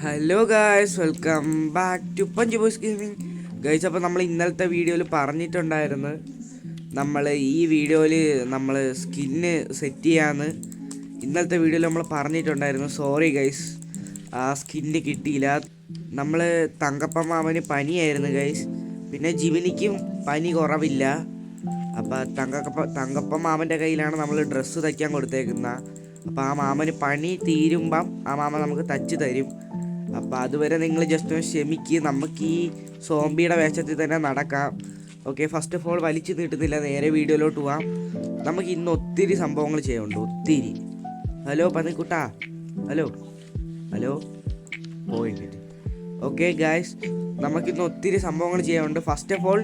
Hello guys, welcome back to punch boys gaming. Guys, അപ്പോൾ നമ്മൾ ഇന്നലത്തെ വീഡിയോയിൽ പറഞ്ഞിട്ടുണ്ടായിരുന്നു നമ്മൾ ഈ വീഡിയോയിൽ നമ്മൾ സ്കിന്ന് സെറ്റ് ചെയ്യാമെന്ന്. ഇന്നലത്തെ വീഡിയോയിൽ നമ്മൾ പറഞ്ഞിട്ടുണ്ടായിരുന്നു. സോറി ഗൈസ്, ആ സ്കിന്ന് കിട്ടിയില്ല. നമ്മൾ തങ്കപ്പൻ മാമന് പനിയായിരുന്നു ഗൈസ്, പിന്നെ ജിമിനിക്കും പനി കുറവില്ല. അപ്പോൾ തങ്കപ്പൻ മാമൻ്റെ കയ്യിലാണ് നമ്മൾ ഡ്രസ്സ് തയ്ക്കാൻ കൊടുത്തേക്കുന്നത്. അപ്പോൾ ആ മാമന് പണി തീരുമ്പം ആ മാമ നമുക്ക് തച്ച് തരും. അപ്പോൾ അതുവരെ നിങ്ങൾ ജസ്റ്റ് ഒന്ന് ക്ഷമിക്കുക. നമുക്ക് ഈ സോംബിയുടെ വേഷത്തിൽ തന്നെ നടക്കാം. ഓക്കെ, ഫസ്റ്റ് ഓഫ് ഓൾ വലിച്ചു നീട്ടുന്നില്ല, നേരെ വീഡിയോയിലോട്ട് പോവാം. നമുക്ക് ഇന്ന് ഒത്തിരി സംഭവങ്ങൾ ചെയ്യാനുണ്ട്, ഒത്തിരി. ഹലോ പന്നിക്കുട്ടാ, ഹലോ ഹലോ പോയിട്ട്. ഓക്കെ ഗായ്സ്, നമുക്കിന്ന് ഒത്തിരി സംഭവങ്ങൾ ചെയ്യാനുണ്ട്. ഫസ്റ്റ് ഓഫ് ഓൾ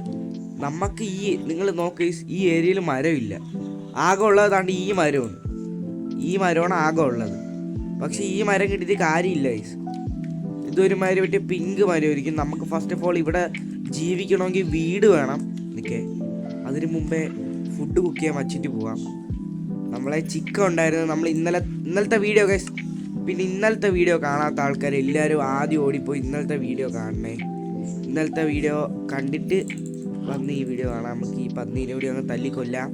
നമുക്ക് നിങ്ങൾ നോക്കി, ഈ ഏരിയയിൽ മരമില്ല. ആകെ ഉള്ളതാണ്ട് ഈ മരമാണ്. ഈ മരമാണ് ആകെ ഉള്ളത്. പക്ഷേ ഈ മരം കിട്ടിയിട്ട് കാര്യമില്ല ഗൈസ്. ഇതൊരു മരം പറ്റിയ പിങ്ക് മരമായിരിക്കും. നമുക്ക് ഫസ്റ്റ് ഓഫ് ഓൾ ഇവിടെ ജീവിക്കണമെങ്കിൽ വീട് വേണം. നിൽക്കേ, അതിന് മുമ്പേ ഫുഡ് കുക്ക് ചെയ്യാൻ വച്ചിട്ട് പോവാം. നമ്മളെ ചിക്കൻ ഉണ്ടായിരുന്നു. നമ്മൾ ഇന്നലത്തെ വീഡിയോ ഗൈസ്, പിന്നെ ഇന്നലത്തെ വീഡിയോ കാണാത്ത ആൾക്കാർ എല്ലാവരും ആദ്യം ഓടിപ്പോയി ഇന്നലത്തെ വീഡിയോ കാണണേ. ഇന്നലത്തെ വീഡിയോ കണ്ടിട്ട് വന്ന് ഈ വീഡിയോ കാണാം. നമുക്ക് ഈ പന്നീനെ കൂടി ഒന്ന് തല്ലിക്കൊല്ലാം.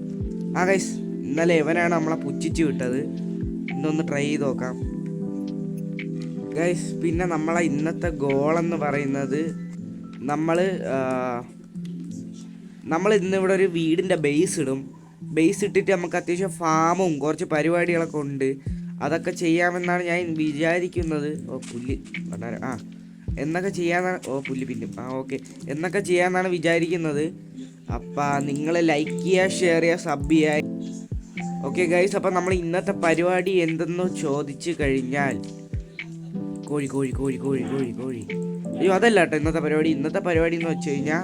ആ ഗൈസ്, ഇന്നലെ എവനാണ് നമ്മളെ പുച്ഛിച്ച് വിട്ടത്. ഇന്നൊന്ന് ട്രൈ ചെയ്ത് നോക്കാം ഗൈസ്. പിന്നെ നമ്മളെ ഇന്നത്തെ ഗോളെന്ന് പറയുന്നത് നമ്മൾ ഇന്നിവിടെ ഒരു വീടിൻ്റെ ബേസ് ഇടും. ബേസ് ഇട്ടിട്ട് നമുക്ക് അത്യാവശ്യം ഫാമും കുറച്ച് പരിപാടികളൊക്കെ ഉണ്ട്. അതൊക്കെ ചെയ്യാമെന്നാണ് ഞാൻ വിചാരിക്കുന്നത്. പുല്ല് എന്നൊക്കെ ചെയ്യാമെന്നാണ്. പുല്ല് പിന്നും ഓക്കെ, എന്നൊക്കെ ചെയ്യാമെന്നാണ് വിചാരിക്കുന്നത്. അപ്പം നിങ്ങൾ ലൈക്ക് ചെയ്യുക, ഷെയർ ചെയ്യുക, സബ് ചെയ്യുക. ഓക്കെ ഗൈസ്, അപ്പം നമ്മൾ ഇന്നത്തെ പരിപാടി എന്തെന്ന് ചോദിച്ചു കഴിഞ്ഞാൽ കോഴി കോഴി കോഴി കോഴി കോഴി കോഴി അയ്യോ, അതല്ല കേട്ടോ ഇന്നത്തെ പരിപാടി. ഇന്നത്തെ പരിപാടി എന്ന് വെച്ച് കഴിഞ്ഞാൽ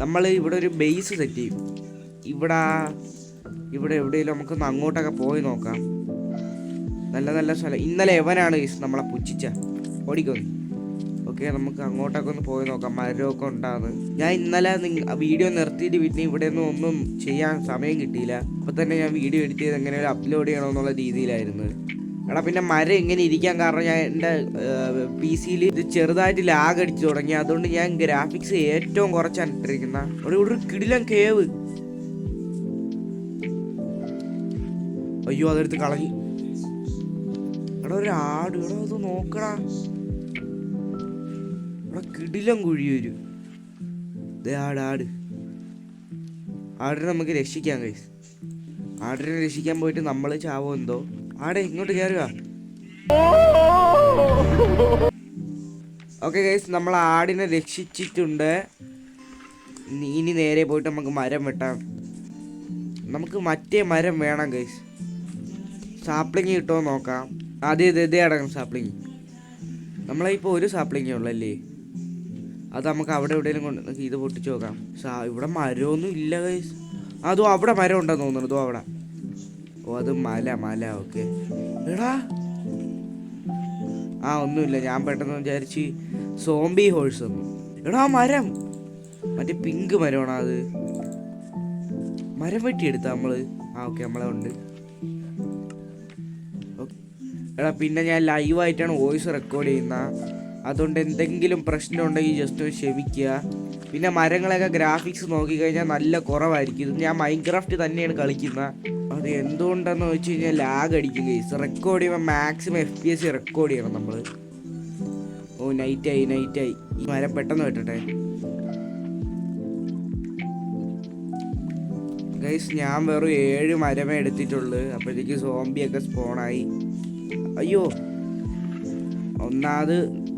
നമ്മൾ ഇവിടെ ഒരു ബേസ് സെറ്റ് ചെയ്യും. ഇവിടെ എവിടെയെങ്കിലും നമുക്കൊന്ന് അങ്ങോട്ടൊക്കെ പോയി നോക്കാം. നല്ല നല്ല സ്ഥലം. ഇന്നലെ എവനാണ് നമ്മളെ പുച്ഛിച്ച ഓടിക്കൊന്ന്. ഓക്കെ, നമുക്ക് അങ്ങോട്ടൊക്കെ ഒന്ന് പോയി നോക്കാം. മരമൊക്കെ ഉണ്ടാകുന്നത്. ഞാൻ ഇന്നലെ വീഡിയോ നിർത്തിയിട്ട് പിന്നെ ഇവിടെ ഒന്നും ചെയ്യാൻ സമയം കിട്ടിയില്ല. അപ്പോൾ തന്നെ ഞാൻ വീഡിയോ എഡിറ്റ് ചെയ്ത് എങ്ങനെയാലും അപ്ലോഡ് ചെയ്യണമെന്നുള്ള രീതിയിലായിരുന്നു. എടാ, പിന്നെ മരം എങ്ങനെ ഇരിക്കാൻ കാരണം ഞാൻ എൻ്റെ PC-യിൽ ഇത് ചെറുതായിട്ട് ലാഗ് അടിച്ചു തുടങ്ങി. അതുകൊണ്ട് ഞാൻ ഗ്രാഫിക്സ് ഏറ്റവും കുറച്ചാണ് ഇട്ടിരിക്കുന്ന. ഇവിടെ ഒരു കിടിലൻ കേവ്. അയ്യോ, അതെടുത്ത് കളഞ്ഞു. എടാ, ഒരു ആട്. എടാ, അത് നോക്കടാ. ഇവിടെ കിടിലം കുഴി വരും. ആടിനെ നമുക്ക് രക്ഷിക്കാം ഗൈസ്. ആടിനെ രക്ഷിക്കാൻ പോയിട്ട് നമ്മൾ ചാവോ എന്തോ. ആടെ ഇങ്ങോട്ട് കയറുക. ഓക്കെ ഗൈസ്, നമ്മൾ ആടിനെ രക്ഷിച്ചിട്ടുണ്ട്. ഇനി നേരെ പോയിട്ട് നമുക്ക് മരം വെട്ടാം. നമുക്ക് മറ്റേ മരം വേണം ഗൈസ്. സാപ്ലിങ് കിട്ടുമോ നോക്കാം. ഇതേ അടങ്ങും സാപ്ലിങ്. നമ്മളിപ്പോൾ ഒരു സാപ്ലിങ്ങേ ഉള്ളല്ലേ. അത് നമുക്ക് അവിടെ എവിടെയെങ്കിലും കൊണ്ട് ഇത് പൊട്ടിച്ച് നോക്കാം. ഇവിടെ മരമൊന്നും ഇല്ല ഗൈസ്. അതോ അവിടെ മരം ഉണ്ടെന്ന് തോന്നുന്നു. അവിടെ അത് മല. ഓക്കെ, എടാ ഒന്നുമില്ല. ഞാൻ പെട്ടെന്ന് വിചാരിച്ച് സോംബി ഹോഴ്സ് ഒന്നും. എടാ, മരം മറ്റേ പിങ്ക് മരമാണോ അത്? മരം വെട്ടിയെടുത്ത നമ്മള്. ഓക്കെ, നമ്മളെ ഉണ്ട്. എടാ, പിന്നെ ഞാൻ ലൈവായിട്ടാണ് വോയിസ് റെക്കോർഡ് ചെയ്യുന്ന. അതുകൊണ്ട് എന്തെങ്കിലും പ്രശ്നം ഉണ്ടെങ്കിൽ ജസ്റ്റ് ക്ഷമിക്കുക. പിന്നെ മരങ്ങളൊക്കെ ഗ്രാഫിക്സ് നോക്കിക്കഴിഞ്ഞാൽ നല്ല കുറവായിരിക്കും. ഇത് ഞാൻ മൈൻക്രാഫ്റ്റ് തന്നെയാണ് കളിക്കുന്നത്. അത് എന്തുകൊണ്ടെന്ന് വെച്ച് കഴിഞ്ഞാൽ ലാഗ് അടിക്കും ഗൈസ്. റെക്കോർഡ് ചെയ്യുമ്പോൾ മാക്സിമം FPS റെക്കോർഡ് ചെയ്യണം നമ്മൾ. നൈറ്റായി. ഈ മരം പെട്ടെന്ന് വെട്ടട്ടെ ഗൈസ്. ഞാൻ വെറും 7 മരമേ എടുത്തിട്ടുള്ളൂ. അപ്പോഴത്തേക്ക് സോംബിയൊക്കെ സ്പോണായി. അയ്യോ, ഒന്നാമത്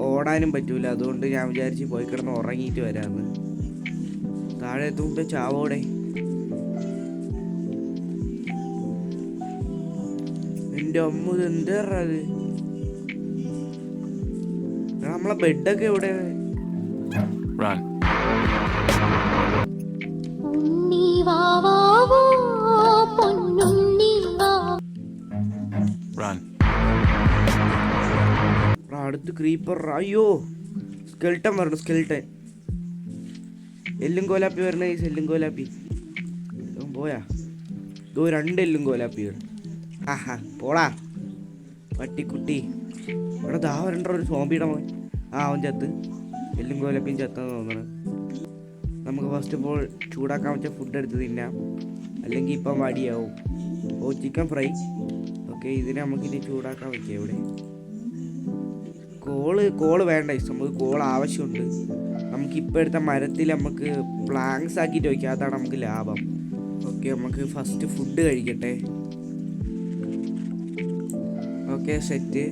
ഓടാനും പറ്റൂല. അതുകൊണ്ട് ഞാൻ വിചാരിച്ച് പോയി കിടന്ന് ഉറങ്ങിയിട്ട് വരാമെന്ന്. താഴെ എത്തുമ്പോൾ ചാവോടെ. എൻ്റെ അമ്മ, എന്താ അത്? നമ്മളെ ബെഡൊക്കെ എവിടെ? അടുത്ത് ക്രീപ്പർ. അയ്യോ, സ്കെൽട്ടൻ വരണം. സ്കെൽട്ടൻ എല്ലും കോലാപ്പി വരണ. എല്ലും കോലാപ്പി പോയാ. 2 എല്ലും കോലാപ്പികൾ. പോടാ പട്ടിക്കുട്ടി. ഇവിടെ ദാ വരണ്ട ഒരു സോംബിയുടെ മോൻ. അവൻ ചത്ത്, എല്ലും കോലപ്പിയും ചത്തെന്ന് തോന്നണം. നമുക്ക് ഫസ്റ്റ് ഓഫ് ഓൾ ചൂടാക്കാൻ വെച്ച ഫുഡ് എടുത്ത് തിന്നാം, അല്ലെങ്കിൽ ഇപ്പം വടിയാവും. Chicken fry. ഓക്കെ, ഇതിനെ നമുക്കിനി ചൂടാക്കാൻ വയ്ക്കാം. ഇവിടെ കോള് വേണ്ട, നമുക്ക് കോൾ ആവശ്യമുണ്ട്. നമുക്കിപ്പോൾ എടുത്ത മരത്തിൽ നമുക്ക് പ്ലാങ്ക്സ് ആക്കിയിട്ട് വയ്ക്കാം, അതാണ് നമുക്ക് ലാഭം. ഓക്കെ, നമുക്ക് ഫസ്റ്റ് ഫുഡ് കഴിക്കട്ടെ. Okay, set.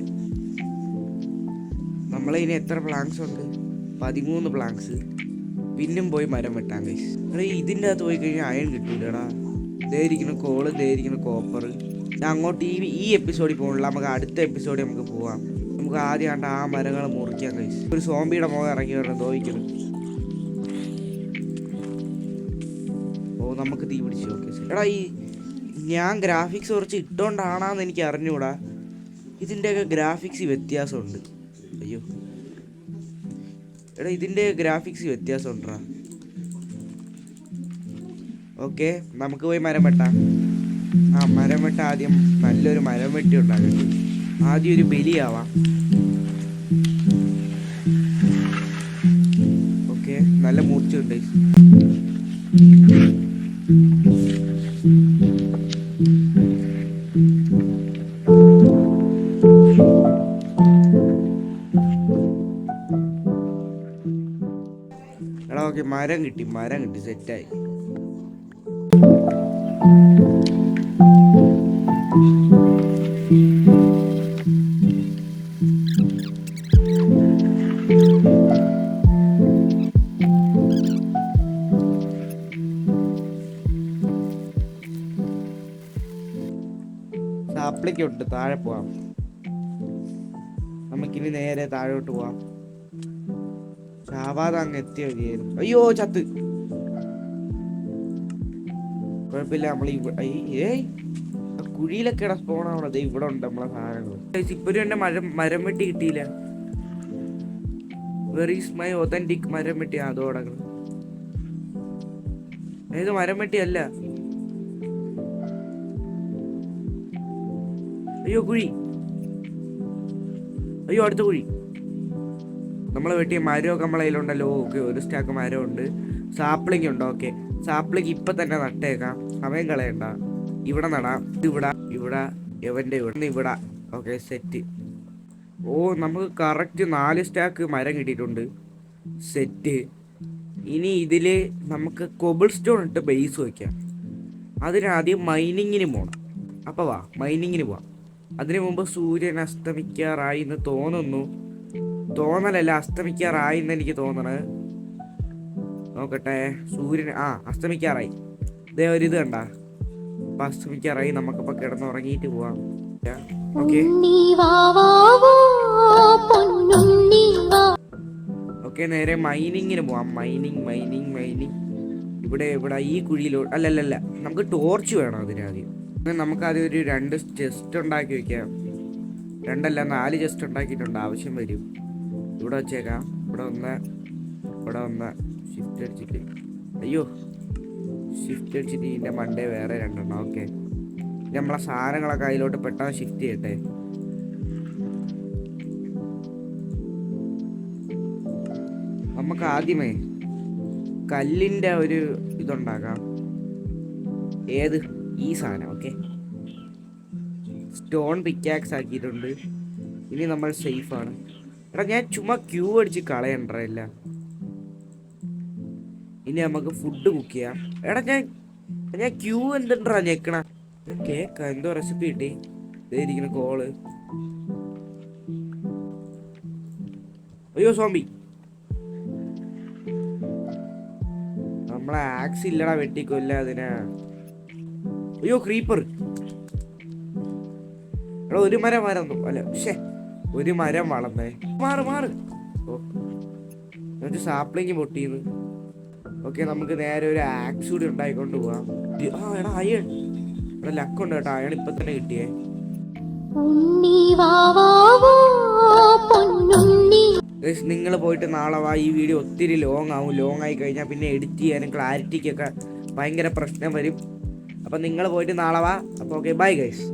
നമ്മളിനി എത്ര പ്ലാങ്ക്സ് ഉണ്ട്? 13 പ്ലാങ്ക്സ്. പിന്നും പോയി മരം വെട്ടാൻ ഗൈസ്. ഇതിൻ്റെ അകത്ത് പോയി കഴിഞ്ഞാൽ അയൺ കിട്ടൂലടാ. ഇതായിരിക്കുന്ന കോള്, ഇതായിരിക്കുന്ന കോപ്പർ. ഞാൻ അങ്ങോട്ട് ഈ എപ്പിസോഡിൽ പോകണില്ല, നമുക്ക് അടുത്ത എപ്പിസോഡിൽ നമുക്ക് പോവാം. നമുക്ക് ആദ്യം കണ്ട ആ മരങ്ങൾ മുറിക്കാം ഗൈസ്. ഒരു സോംബിയുടെ മുഖം ഇറങ്ങി വരണം, തോന്നിക്കുന്നു. നമുക്ക് തീ പിടിച്ചു. ഓക്കെ, എടാ ഞാൻ ഗ്രാഫിക്സ് കുറച്ച് ഇട്ടുകൊണ്ടാണെന്ന് എനിക്ക് അറിഞ്ഞൂടാ. ഇതിൻ്റെയൊക്കെ ഗ്രാഫിക്സ് വ്യത്യാസമുണ്ട്. അയ്യോ എടാ, ഇതിൻ്റെ ഗ്രാഫിക്സ് വ്യത്യാസമുണ്ടാ. ഓക്കെ, നമുക്ക് പോയി മരം വെട്ടാം. മരം വെട്ട ആദ്യം നല്ലൊരു മരം വെട്ടി ഉണ്ടാകട്ടെ. ആദ്യം ഒരു ബലിയാവാം. ഓക്കെ, നല്ല മൂർച്ചയുണ്ട്. എടാ ഓക്കെ, മരം കിട്ടി, സെറ്റായി. സാപ്ലിക്കുണ്ട്, താഴെ പോവാം. നമുക്കിനി നേരെ താഴോട്ട് പോവാം. ചാവാതെ അങ്ങ് എത്തിയ മതിയായിരുന്നു. അയ്യോ ചത്ത്. കുഴപ്പമില്ല, നമ്മൾ കുഴിയിലൊക്കെ ഇട സ്പോണാവണത്. ഇവിടെ ഉണ്ട് നമ്മളെ സാധനങ്ങൾ. ഇപ്പൊരു എന്നെ മരം വെട്ടി കിട്ടിയില്ല. വെർ ഈസ് മൈ ഒതന്റിക് മരം വെട്ടി? അതോടങ്ങൾ ഏത് മരം വെട്ടിയല്ല. അയ്യോ കുഴി, അയ്യോ അടുത്ത കുഴി. നമ്മൾ വെട്ടിയ മരമൊക്കെ നമ്മളെ കയ്യിലുണ്ടല്ലോ. ഓക്കെ, ഒരു സ്റ്റാക്ക് മരമുണ്ട്. സാപ്ലിംഗ് ഉണ്ട്. ഓക്കെ, സാപ്ലിംഗ് ഇപ്പം തന്നെ നട്ടേക്കാം, സമയം കളയണ്ട. ഇവിടെ നടാം. ഇവിടെ എവൻ്റെ ഇവിടെ. Okay, set. നമുക്ക് കറക്റ്റ് 4 സ്റ്റാക്ക് മരം കിട്ടിയിട്ടുണ്ട്. സെറ്റ്. ഇനി ഇതിൽ നമുക്ക് കൊബിൾ സ്റ്റോൺ ഇട്ട് ബേസ് വയ്ക്കാം. അതിനാദ്യം മൈനിങ്ങിന് പോകണം. അപ്പോൾ വാ, മൈനിങ്ങിന് പോവാം. അതിനു മുമ്പ് സൂര്യൻ അസ്തമിക്കാറായി എന്ന് തോന്നുന്നു. തോന്നലല്ല, അസ്തമിക്കാറായി എന്ന് എനിക്ക് തോന്നണത്. നോക്കട്ടെ, സൂര്യൻ അസ്തമിക്കാറായി. ഇതേ ഒരിത് കണ്ട, അപ്പം അസ്തമിക്കാറായി. നമുക്കിപ്പോൾ കിടന്നുറങ്ങിയിട്ട് പോവാം. ഓക്കെ, നേരെ മൈനിങ്ങിന് പോവാം. മൈനിങ്. ഇവിടെ ഈ കുഴിയിലോ അല്ലല്ല, നമുക്ക് ടോർച്ച് വേണം അതിനാദ്യം. നമുക്കാദ്യം ഒരു 2 ചെസ്റ്റ് ഉണ്ടാക്കി വെക്കാം. 2 അല്ല 4 ചെസ്റ്റ് ഉണ്ടാക്കിയിട്ടുണ്ട്, ആവശ്യം വരും. ഇവിടെ വെച്ചേക്കാം. ഇവിടെ ഒന്ന് ഷിഫ്റ്റ് അടിച്ചിട്ട്, അയ്യോ ഷിഫ്റ്റ് അടിച്ചിട്ട് ഇതിൻ്റെ മണ്ടേ വേറെ 2 ഓക്കെ, നമ്മളെ സാധനങ്ങളൊക്കെ അതിലോട്ട് പെട്ടെന്ന് ഷിഫ്റ്റ് ചെയ്യട്ടെ. നമുക്ക് ആദ്യമേ കല്ലിൻ്റെ ഒരു ഇതുണ്ടാക്കാം. ഏത്? ഈ സാധനം. ഓക്കെ, സ്റ്റോൺ പിക്കാക്സ് ആക്കിയിട്ടുണ്ട്. ഇനി നമ്മൾ സേഫാണ്. എടാ, ഞാൻ ചുമ്മാ ക്യൂ അടിച്ച് കളയണ്ടല്ല. ഇനി നമുക്ക് ഫുഡ് കുക്ക് ചെയ്യാം. എടാ, ഞാൻ ക്യൂ എന്തുണ്ടാ ഞെക്കണ. കേക്ക് എന്തോ റെസിപ്പി കിട്ടി. ഇതായിരിക്കുന്ന കോള്. അയ്യോ സോംബി, നമ്മളെ ആക്സ് ഇല്ലടാ, വെട്ടിക്കൊല്ല അതിനാ. അയ്യോ ക്രീപ്പർ. എടാ, ഒരു മരം അല്ല, ഒരു മരം വളർന്നേ. മാറ്. എന്നിട്ട് സാപ്ലിങ് പൊട്ടിയെന്ന്. ഓക്കെ, നമുക്ക് നേരെ ഒരു ആക്സ് കൂടി ഉണ്ടായിക്കൊണ്ട് പോവാം. എടാ അയൺ. എടാ ലക്കുണ്ട് കേട്ടോ, അയൺ ഇപ്പൊ തന്നെ കിട്ടിയേ. നിങ്ങൾ പോയിട്ട് നാളെ വാ. ഈ വീഡിയോ ഒത്തിരി ലോങ് ആവും. ലോങ് ആയി കഴിഞ്ഞാൽ പിന്നെ എഡിറ്റ് ചെയ്യാനും ക്ലാരിറ്റിക്കൊക്കെ ഭയങ്കര പ്രശ്നം വരും. അപ്പം നിങ്ങൾ പോയിട്ട് നാളെ വാ. അപ്പോൾ ഓക്കെ, ബൈ ഗൈസ്.